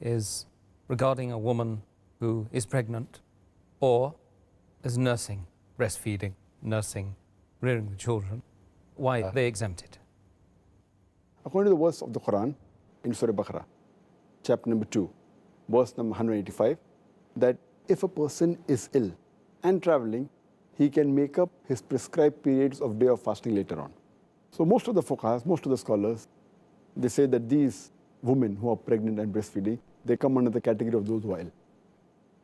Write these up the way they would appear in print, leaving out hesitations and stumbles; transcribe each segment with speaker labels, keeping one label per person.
Speaker 1: is regarding a woman who is pregnant or is nursing, breastfeeding, nursing, rearing the children. Why are they exempted?
Speaker 2: According to the verse of the Quran in Surah Baqarah, chapter number 2, verse number 185, that if a person is ill and traveling, he can make up his prescribed periods of day of fasting later on. So most of the fuqahas, most of the scholars, they say that these women who are pregnant and breastfeeding, they come under the category of those who are ill.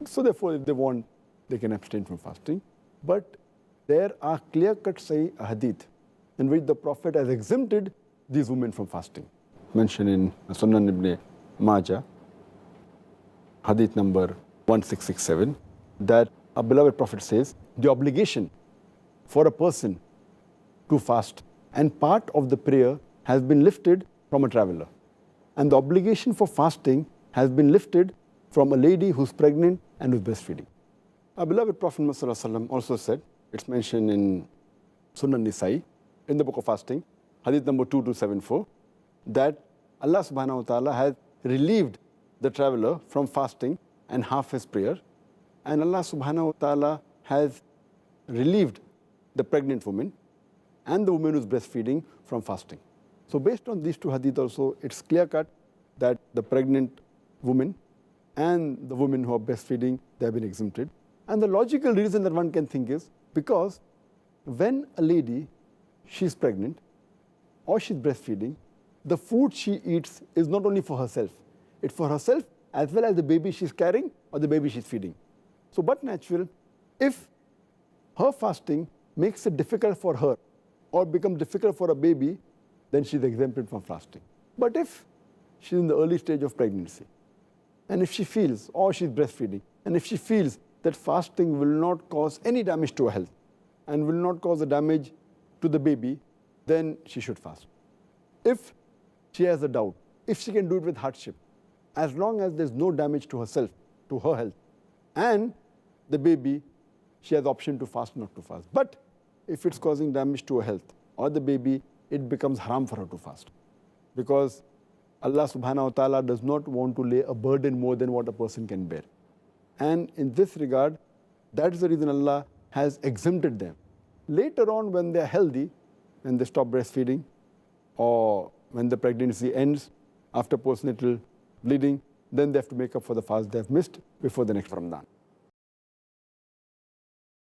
Speaker 2: So therefore, if they want, they can abstain from fasting. But there are clear-cut Sahih hadith in which the Prophet has exempted these women from fasting. Mentioned in Sunan ibn Majah, hadith number 1667, that our beloved Prophet says, the obligation for a person to fast and part of the prayer has been lifted from a traveler. And the obligation for fasting has been lifted from a lady who's pregnant and who's breastfeeding. Our beloved Prophet Muhammad also said, it's mentioned in Sunan Nisai, in the book of fasting, hadith number 2274, that Allah subhanahu wa ta'ala has relieved the traveler from fasting and half his prayer, and Allah subhanahu wa ta'ala has relieved the pregnant woman and the woman who's breastfeeding from fasting. So based on these two hadith also, it's clear-cut that the pregnant woman and the women who are breastfeeding, they have been exempted. And the logical reason that one can think is because when a lady, she's pregnant or she's breastfeeding, the food she eats is not only for herself, it's for herself as well as the baby she's carrying or the baby she's feeding. So but natural, if her fasting makes it difficult for her or becomes difficult for a baby, then she's exempted from fasting. But if she's in the early stage of pregnancy, and if she feels, or she's breastfeeding, and if she feels that fasting will not cause any damage to her health and will not cause a damage to the baby, then she should fast. If she has a doubt, if she can do it with hardship, as long as there's no damage to herself, to her health, and the baby, she has the option to fast or not to fast. But if it's causing damage to her health or the baby, it becomes haram for her to fast. Because Allah subhanahu wa ta'ala does not want to lay a burden more than what a person can bear. And in this regard, that is the reason Allah has exempted them. Later on, when they are healthy, when they stop breastfeeding, or when the pregnancy ends, after postnatal bleeding, then they have to make up for the fast they have missed before the next Ramadan.